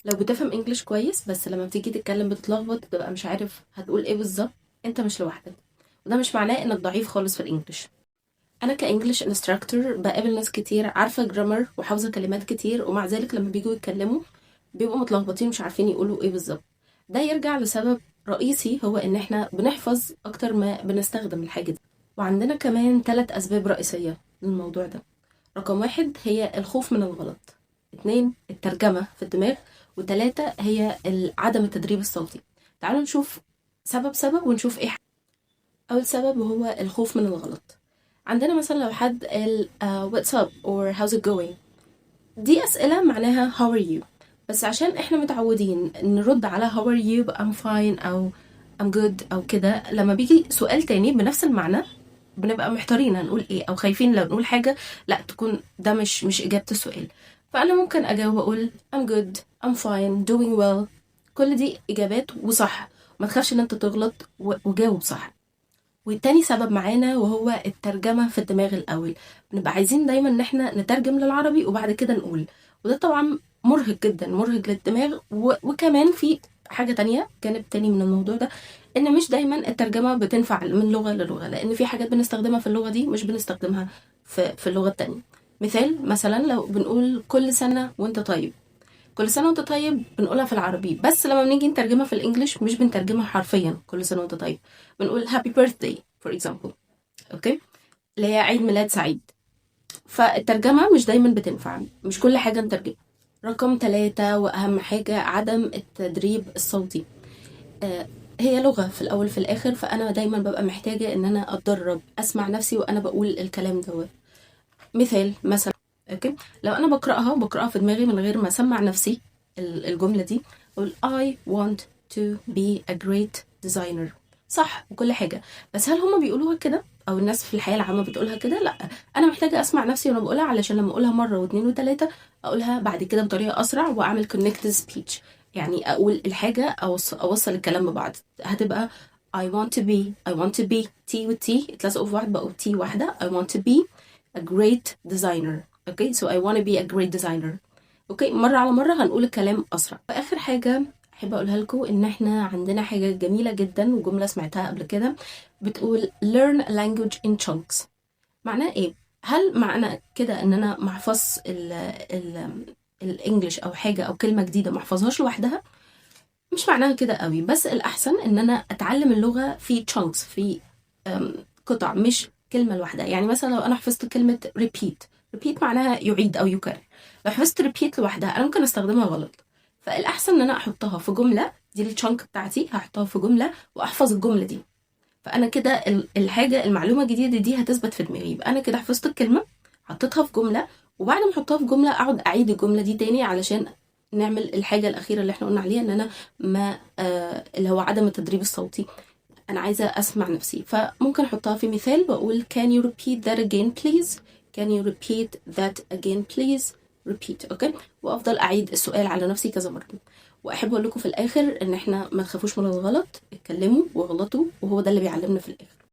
لو بتفهم انجليش كويس بس لما بتيجي تتكلم بتتلخبط بتبقى مش عارف هتقول ايه بالظبط، انت مش لوحدك. وده مش معناه انك ضعيف خالص في الانجليش. انا كانجليش انستراكتور بقابل ناس كتير عارفه جرامر وحافظه كلمات كتير، ومع ذلك لما بيجوا يتكلموا بيبقوا متلخبطين مش عارفين يقولوا ايه بالظبط. ده يرجع لسبب رئيسي، هو ان احنا بنحفظ اكتر ما بنستخدم الحاجه دي. وعندنا كمان 3 اسباب رئيسيه للموضوع ده. رقم 1 هي الخوف من الغلط، 2 الترجمة في الدماغ، و3 هي عدم التدريب الصوتي. تعالوا نشوف سبب ونشوف ايه. أول سبب وهو الخوف من الغلط. عندنا مثلا لو حد قال what's up or how's it going، دي أسئلة معناها how are you، بس عشان احنا متعودين نرد على how are you ب I'm fine أو I'm good أو كده، لما بيجي سؤال تاني بنفس المعنى بنبقى محتارين هنقول ايه، او خايفين لو نقول حاجة لا تكون ده مش اجابة السؤال. فانا ممكن اجاوب اقول I'm good I'm fine doing well. كل دي اجابات وصح، ما تخافش ان انت تغلط وجاوب صح. والتاني سبب معانا وهو الترجمة في الدماغ الاول. بنبقى عايزين دايما ان احنا نترجم للعربي وبعد كده نقول، وده طبعا مرهق جدا، مرهق للدماغ. وكمان في حاجة تانية، جانب تاني من الموضوع ده، ان مش دايما الترجمة بتنفع من لغة للغة، لان في حاجات بنستخدمها في اللغة دي مش بنستخدمها في اللغة التانية. مثال مثلا لو بنقول كل سنة وانت طيب، كل سنة وانت طيب بنقولها في العربي، بس لما بنيجي نترجمها في الانجليش مش بنترجمها حرفيا كل سنة وانت طيب، بنقول happy birthday for example. اوكي، اللي هي عيد ميلاد سعيد. فالترجمة مش دايما بتنفع، مش كل حاجة نترجمها. رقم 3 وأهم حاجة عدم التدريب الصوتي. هي لغة في الأول في الآخر، فأنا دايما ببقى محتاجة إن أنا أتدرب أسمع نفسي وأنا بقول الكلام دوت. مثال مثلا، اوكي، لو انا بقراها في دماغي من غير ما اسمع نفسي الجمله دي، اقول I want to be a great designer. صح وكل حاجه، بس هل هما بيقولوها كده او الناس في الحياه العامه بتقولها كده؟ لا، انا محتاجه اسمع نفسي وانا بقولها، علشان لما اقولها مره واثنين وثلاثه اقولها بعد كده بطريقه اسرع واعمل connected speech. يعني اقول الحاجه اوصل الكلام ببعض. هتبقى I want to be T و T اتلزقوا في بعض بقوا T واحده. I want to be a great designer. okay, so I want to be a great designer. اوكي، مرة على مرة هنقول الكلام أسرع. وآخر حاجة أحب أقولها لكم إن إحنا عندنا حاجة جميلة جدا وجملة سمعتها قبل كده بتقول learn a language in chunks. معناه إيه؟ هل معنى كده إن أنا محفظ الإنجليش أو حاجة أو كلمة جديدة محفظهاش لوحدها؟ مش معناها كده قوي، بس الأحسن إن أنا أتعلم اللغة في chunks، في قطع، مش كلمة لوحدها. يعني مثلا لو أنا حفظت كلمة repeat معناها يعيد أو يكرر، لو حفظت repeat لوحدها أنا ممكن أستخدمها غلط. فالأحسن إن أنا أحطها في جملة، دي الchunk بتاعتي، هحطها في جملة وأحفظ الجملة دي. فأنا كده الحاجة المعلومة الجديدة دي هتثبت في دماغي، يبقى أنا كده حفظت الكلمة، حطيتها في جملة، وبعد ما احطها في جملة اقعد اعيد الجملة دي تاني علشان نعمل الحاجة الأخيرة اللي احنا قلنا عليها، ان انا ما اللي هو عدم التدريب الصوتي. انا عايزة اسمع نفسي، فممكن احطها في مثال بقول can you repeat that again please. can you repeat that again please. repeat. اوكي، وافضل اعيد السؤال على نفسي كذا مرة. واحب اقول لكم في الاخر ان احنا ما تخافوش من الغلط، اتكلموا واغلطوا وهو ده اللي بيعلمنا في الاخر.